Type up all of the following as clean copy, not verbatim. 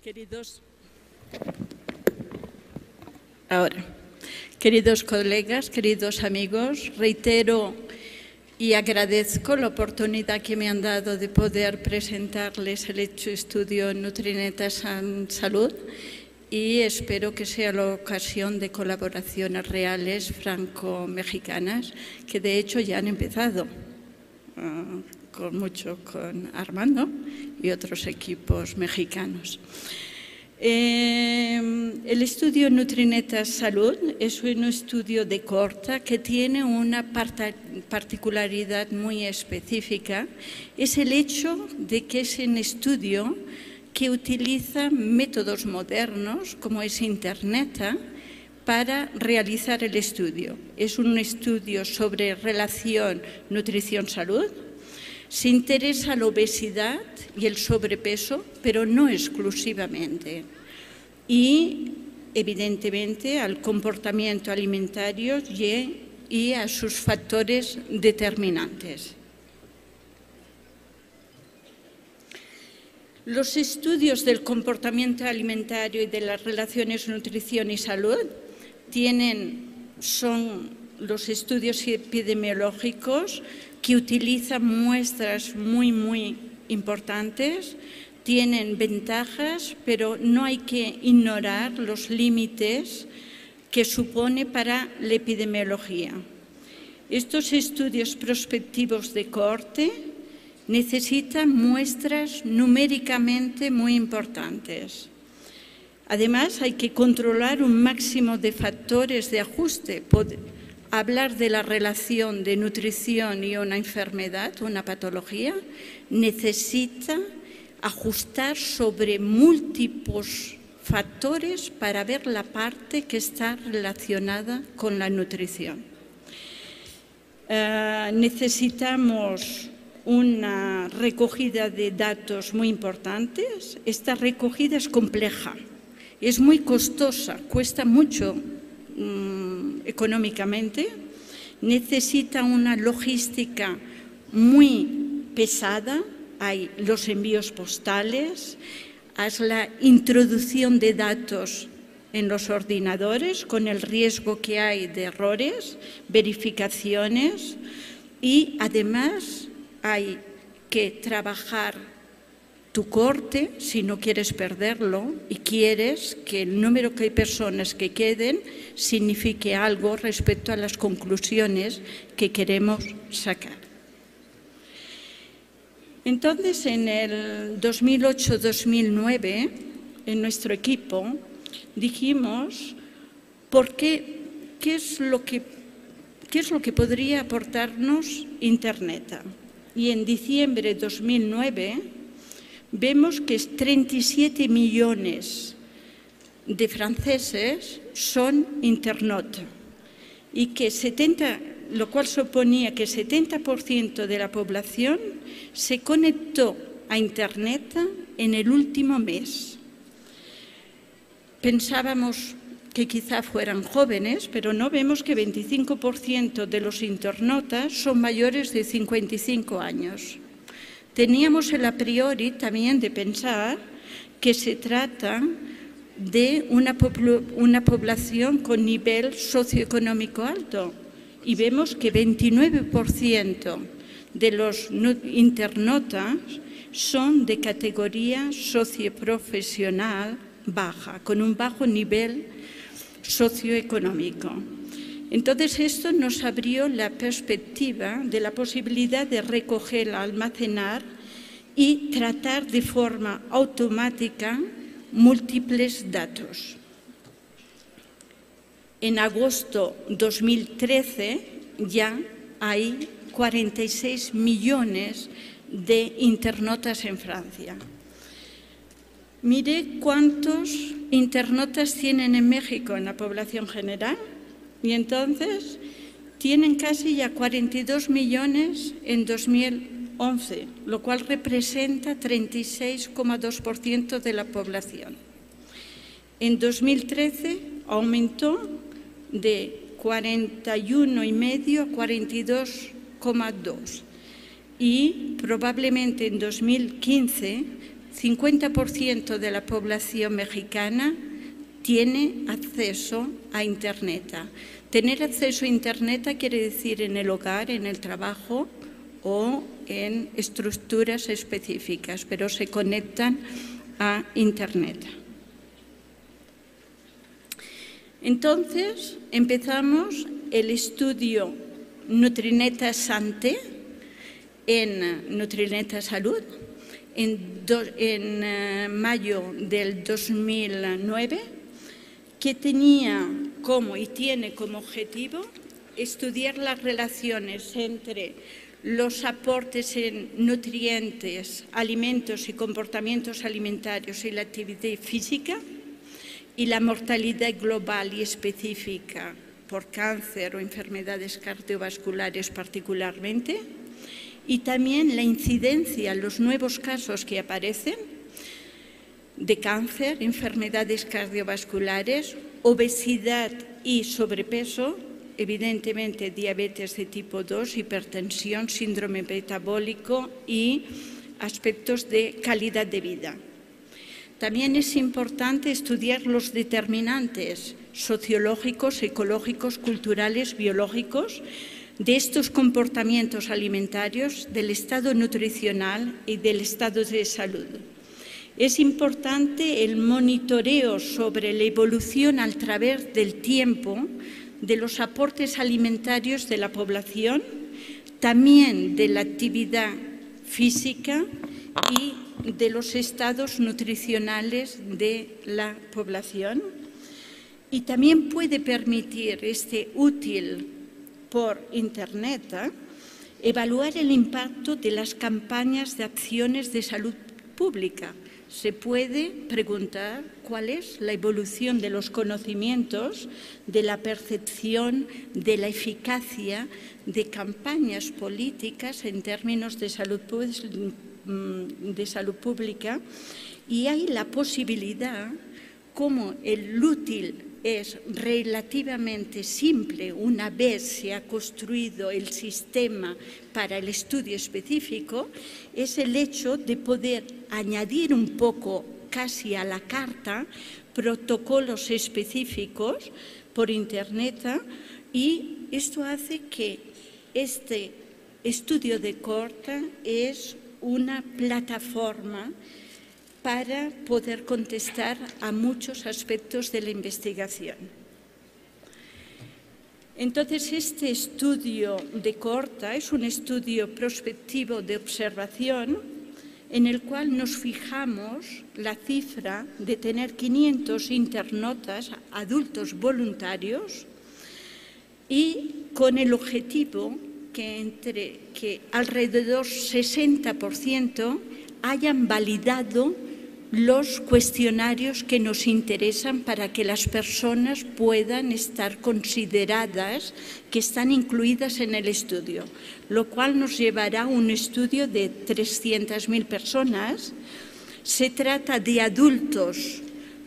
Queridos colegas, queridos amigos, reitero y agradezco la oportunidad que me han dado de poder presentarles el estudio Nutrinetas en Salud y espero que sea la ocasión de colaboraciones reales franco-mexicanas, que de hecho ya han empezado con Armando y otros equipos mexicanos. El estudio Nutrinetas Salud es un estudio de cohorta que tiene una particularidad muy específica. Es el hecho de que es un estudio que utiliza métodos modernos, como es Internet, para realizar el estudio. Es un estudio sobre relación nutrición-salud. Se interesa la obesidad y el sobrepeso, pero no exclusivamente. Y, evidentemente, al comportamiento alimentario y a sus factores determinantes. Los estudios del comportamiento alimentario y de las relaciones nutrición y salud son los estudios epidemiológicos que utilizan muestras muy importantes, tienen ventajas, pero no hay que ignorar los límites que supone para la epidemiología. Estos estudios prospectivos de cohorte necesitan muestras numéricamente muy importantes. Además, hay que controlar un máximo de factores de ajuste. Hablar de la relación de nutrición y una enfermedad, una patología, necesita ajustar sobre múltiples factores para ver la parte que está relacionada con la nutrición. Necesitamos una recogida de datos muy importantes. Esta recogida es compleja, es muy costosa, cuesta mucho económicamente, necesita una logística muy pesada, hay los envíos postales, hay la introducción de datos en los ordenadores con el riesgo que hay de errores, verificaciones y además hay que trabajar tu cohorte si no quieres perderlo y quieres que el número de personas que queden signifique algo respecto a las conclusiones que queremos sacar. Entonces, en el 2008-2009, en nuestro equipo, dijimos ¿qué es lo que podría aportarnos Internet? Y en diciembre de 2009 vemos que 37 millones de franceses son internautas y que lo cual suponía que 70% de la población se conectó a Internet en el último mes. Pensábamos que quizá fueran jóvenes, pero no, vemos que 25% de los internautas son mayores de 55 años. Teníamos el a priori también de pensar que se trata de una población con nivel socioeconómico alto y vemos que 29% de los internautas son de categoría socioprofesional baja, con un bajo nivel socioeconómico. Entonces, esto nos abrió la perspectiva de la posibilidad de recoger, almacenar y tratar de forma automática múltiples datos. En agosto de 2013 ya hay 46 millones de internautas en Francia. Mire cuántos internautas tienen en México en la población general. Y entonces tienen casi ya 42 millones en 2011, lo cual representa 36,2% de la población. En 2013 aumentó de 41,5 a 42,2 y probablemente en 2015 50% de la población mexicana tiene acceso a Internet. Tener acceso a Internet quiere decir en el hogar, en el trabajo o en estructuras específicas, pero se conectan a Internet. Entonces, empezamos el estudio Nutrineta Santé en Nutrineta Salud en mayo del 2009, que tenía como y tiene como objetivo estudiar las relaciones entre los aportes en nutrientes, alimentos y comportamientos alimentarios y la actividad física y la mortalidad global y específica por cáncer o enfermedades cardiovasculares particularmente, y también la incidencia, los nuevos casos que aparecen de cáncer, enfermedades cardiovasculares, obesidad y sobrepeso, evidentemente diabetes de tipo 2, hipertensión, síndrome metabólico y aspectos de calidad de vida. También es importante estudiar los determinantes sociológicos, ecológicos, culturales, biológicos de estos comportamientos alimentarios, del estado nutricional y del estado de salud. Es importante el monitoreo sobre la evolución a través del tiempo de los aportes alimentarios de la población, también de la actividad física y de los estados nutricionales de la población. Y también puede permitir útil por Internet evaluar el impacto de las campañas de acciones de salud pública. Se puede preguntar cuál es la evolución de los conocimientos, de la percepción, de la eficacia de campañas políticas en términos de salud pública, y hay la posibilidad, como el útil es relativamente simple una vez se ha construido el sistema para el estudio específico, es el hecho de poder añadir un poco, casi a la carta, protocolos específicos por Internet, y esto hace que este estudio de cohorta es una plataforma para poder contestar a muchos aspectos de la investigación. Entonces, este estudio de cohorta es un estudio prospectivo de observación en el cual nos fijamos la cifra de tener 500 internautas, adultos voluntarios, y con el objetivo que alrededor 60% hayan validado los cuestionarios que nos interesan para que las personas puedan estar consideradas que están incluidas en el estudio, lo cual nos llevará a un estudio de 300.000 personas. Se trata de adultos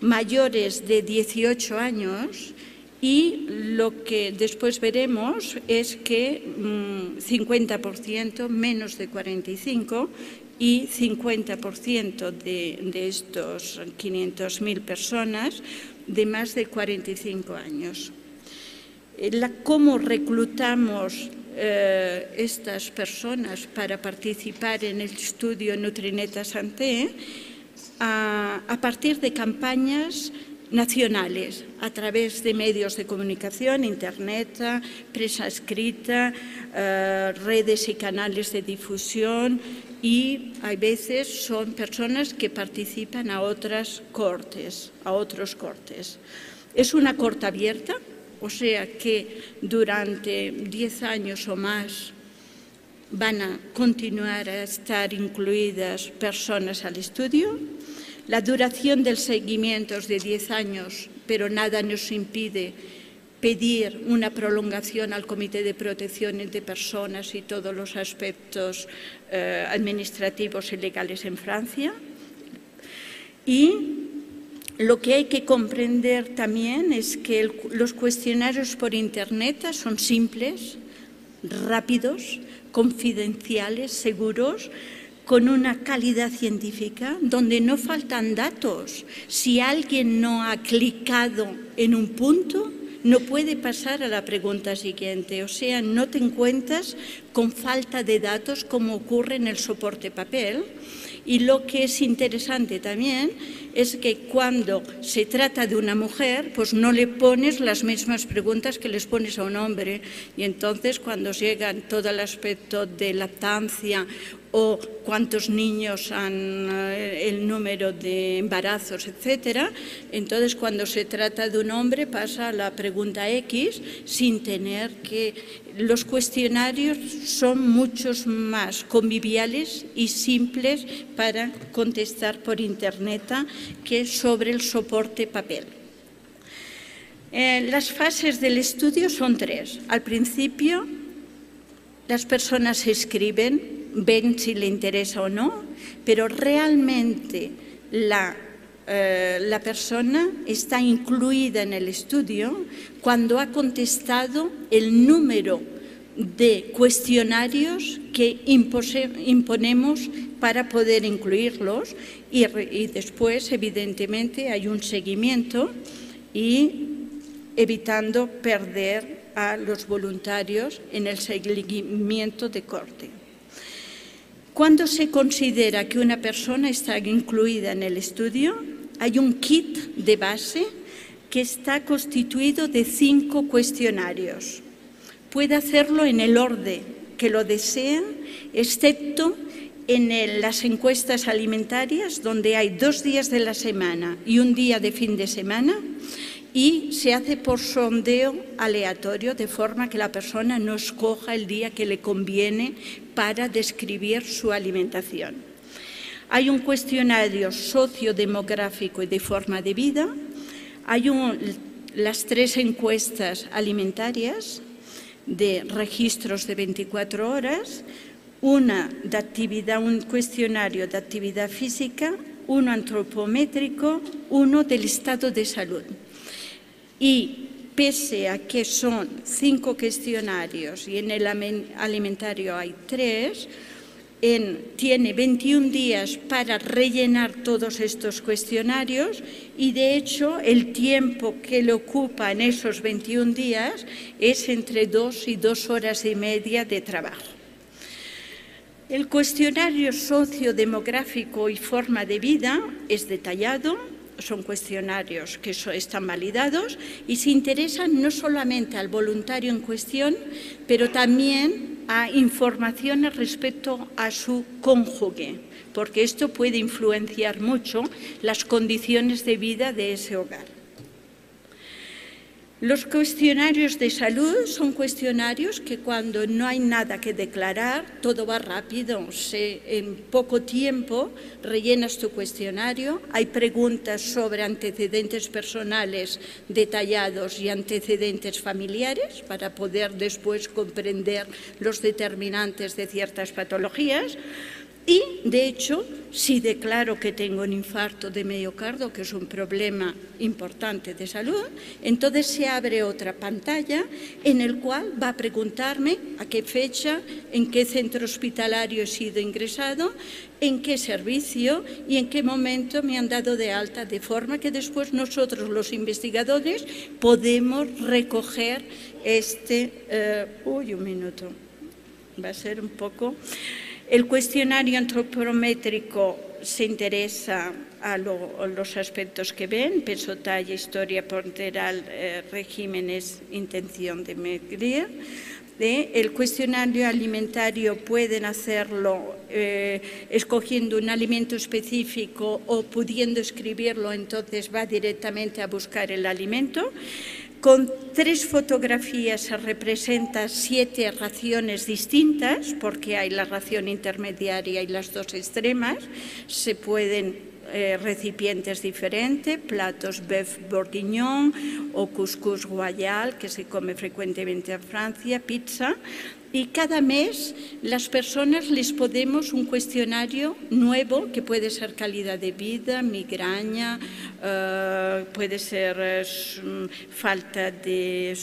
mayores de 18 años y lo que después veremos es que 50% menos de 45 y 50% de estos 500.000 personas de más de 45 años. ¿Cómo reclutamos estas personas para participar en el estudio Nutrineta Santé? A partir de campañas nacionales, a través de medios de comunicación, Internet, prensa escrita, redes y canales de difusión, y a veces son personas que participan a otros cortes. Es una cohorta abierta, o sea que durante 10 años o más van a continuar a estar incluidas personas al estudio. La duración del seguimiento es de 10 años, pero nada nos impide pedir una prolongación al Comité de Protección de Personas y todos los aspectos administrativos y legales en Francia. Y lo que hay que comprender también es que los cuestionarios por Internet son simples, rápidos, confidenciales, seguros, con una calidad científica, donde no faltan datos. Si alguien no ha clicado en un punto, no puede pasar a la pregunta siguiente. O sea, no te encuentras con falta de datos como ocurre en el soporte papel. Y lo que es interesante también es que cuando se trata de una mujer, pues no le pones las mismas preguntas que les pones a un hombre. Y entonces cuando llegan todo el aspecto de lactancia o cuántos niños han, el número de embarazos, etcétera, entonces cuando se trata de un hombre pasa a la pregunta X sin tener que... Los cuestionarios son muchos más conviviales y simples para contestar por internet que sobre el soporte papel. Las fases del estudio son 3. Al principio, las personas escriben, ven si le interesa o no, pero realmente la persona está incluida en el estudio cuando ha contestado el número de cuestionarios que imponemos para poder incluirlos y después, evidentemente, hay un seguimiento y evitando perder a los voluntarios en el seguimiento de corte. ¿Cuándo se considera que una persona está incluida en el estudio? Hay un kit de base que está constituido de 5 cuestionarios. Puede hacerlo en el orden que lo deseen, excepto en las encuestas alimentarias, donde hay 2 días de la semana y un día de fin de semana, y se hace por sondeo aleatorio, de forma que la persona no escoja el día que le conviene para describir su alimentación. Hay un cuestionario sociodemográfico y de forma de vida. Hay las 3 encuestas alimentarias de registros de 24 horas, un cuestionario de actividad física, uno antropométrico, uno del estado de salud. Y pese a que son 5 cuestionarios y en el alimentario hay 3, tiene 21 días para rellenar todos estos cuestionarios y, de hecho, el tiempo que le ocupa en esos 21 días es entre 2 y 2 horas y media de trabajo. El cuestionario sociodemográfico y forma de vida es detallado, son cuestionarios que están validados y se interesan no solamente al voluntario en cuestión, pero también a informaciones respecto a su cónyuge, porque esto puede influenciar mucho las condiciones de vida de ese hogar. Los cuestionarios de salud son cuestionarios que cuando no hay nada que declarar, todo va rápido, en poco tiempo rellenas tu cuestionario, hay preguntas sobre antecedentes personales detallados y antecedentes familiares para poder después comprender los determinantes de ciertas patologías. Y, de hecho, si declaro que tengo un infarto de miocardio, que es un problema importante de salud, entonces se abre otra pantalla en el cual va a preguntarme a qué fecha, en qué centro hospitalario he sido ingresado, en qué servicio y en qué momento me han dado de alta, de forma que después nosotros, los investigadores, podemos recoger un minuto, va a ser un poco... El cuestionario antropométrico se interesa a los aspectos que ven: peso, talla, historia ponderal, regímenes, intención de medir. El cuestionario alimentario pueden hacerlo escogiendo un alimento específico o pudiendo escribirlo, entonces va directamente a buscar el alimento. Con 3 fotografías se representan 7 raciones distintas, porque hay la ración intermediaria y las 2 extremas. Se pueden recipientes diferentes, platos bœuf bourguignon o couscous royal, que se come frecuentemente en Francia, pizza. Y cada mes las personas les podemos un cuestionario nuevo, que puede ser calidad de vida, migraña, puede ser falta de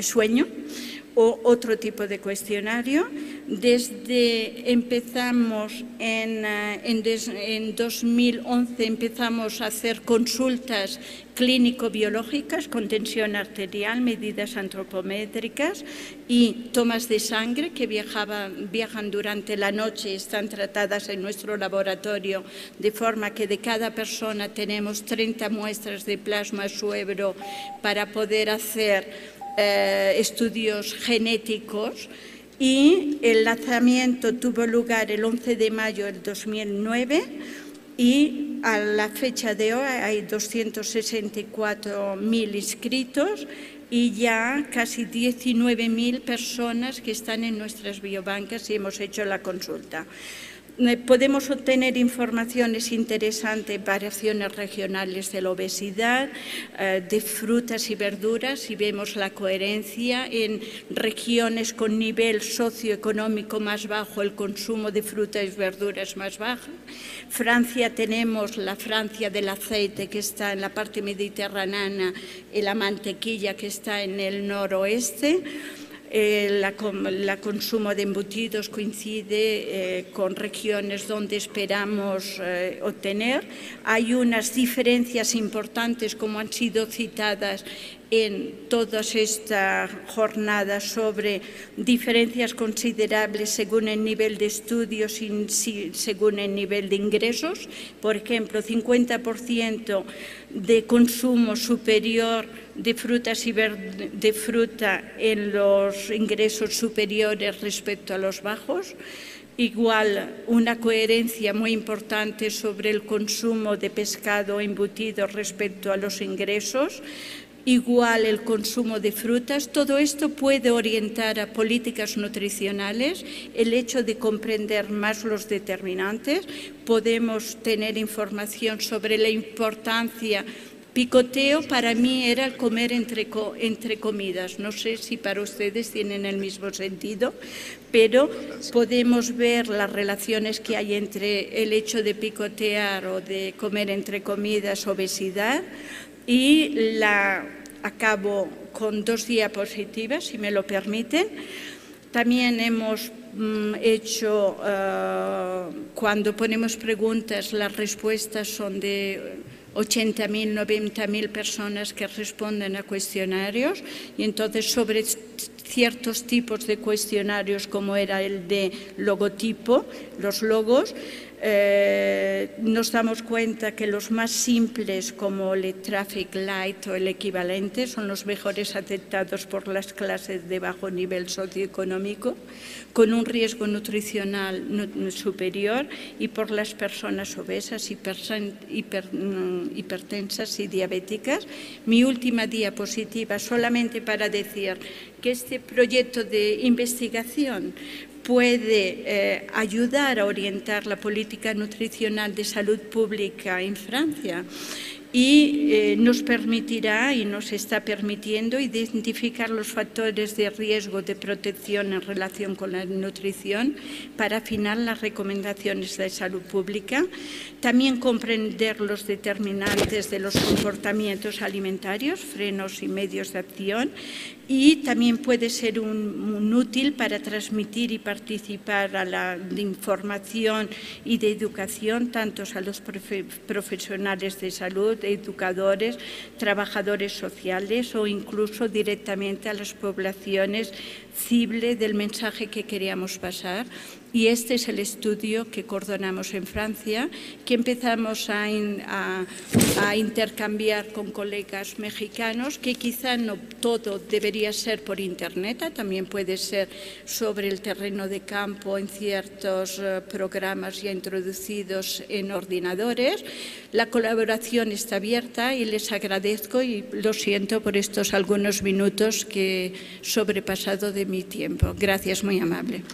sueño, o otro tipo de cuestionario. Empezamos en 2011 empezamos a hacer consultas clínico-biológicas con tensión arterial, medidas antropométricas y tomas de sangre que viajan durante la noche y están tratadas en nuestro laboratorio, de forma que de cada persona tenemos 30 muestras de plasma suero para poder hacer estudios genéticos, y el lanzamiento tuvo lugar el 11 de mayo del 2009 y a la fecha de hoy hay 264.000 inscritos y ya casi 19.000 personas que están en nuestras biobancas y hemos hecho la consulta. Podemos obtener informaciones interesantes, variaciones regionales de la obesidad, de frutas y verduras, y vemos la coherencia en regiones con nivel socioeconómico más bajo, el consumo de frutas y verduras más bajo. Francia, tenemos la Francia del aceite, que está en la parte mediterránea, y la mantequilla, que está en el noroeste. El consumo de embutidos coincide con regiones donde esperamos obtener. Hay unas diferencias importantes, como han sido citadas en todas estas jornadas, sobre diferencias considerables según el nivel de estudios y según el nivel de ingresos. Por ejemplo, 50% de consumo superior de frutas y de fruta en los ingresos superiores respecto a los bajos. Igual, una coherencia muy importante sobre el consumo de pescado embutido respecto a los ingresos. Igual el consumo de frutas. Todo esto puede orientar a políticas nutricionales. El hecho de comprender más los determinantes, podemos tener información sobre la importancia. Picoteo para mí era el comer entre comidas. No sé si para ustedes tienen el mismo sentido, pero podemos ver las relaciones que hay entre el hecho de picotear o de comer entre comidas, obesidad. Y acabo con 2 diapositivas, si me lo permiten. También hemos hecho, cuando ponemos preguntas, las respuestas son de 80.000, 90.000 personas que responden a cuestionarios, y entonces sobre ciertos tipos de cuestionarios, como era el de logotipo, los logos, nos damos cuenta que los más simples, como el Traffic Light o el equivalente, son los mejores aceptados por las clases de bajo nivel socioeconómico, con un riesgo nutricional superior, y por las personas obesas, hipertensas y diabéticas. Mi última diapositiva, solamente para decir que este proyecto de investigación puede ayudar a orientar la política nutricional de salud pública en Francia, y nos permitirá y nos está permitiendo identificar los factores de riesgo de protección en relación con la nutrición para afinar las recomendaciones de salud pública. También comprender los determinantes de los comportamientos alimentarios, frenos y medios de acción, y también puede ser un útil para transmitir y participar a la de información y de educación, tanto a los profesionales de salud, educadores, trabajadores sociales, o incluso directamente a las poblaciones cible del mensaje que queríamos pasar. Y este es el estudio que coordinamos en Francia, que empezamos a intercambiar con colegas mexicanos, que quizá no todo debería ser por Internet, también puede ser sobre el terreno de campo en ciertos programas ya introducidos en ordenadores. La colaboración está abierta y les agradezco, y lo siento por estos algunos minutos que he sobrepasado de mi tiempo. Gracias, muy amable.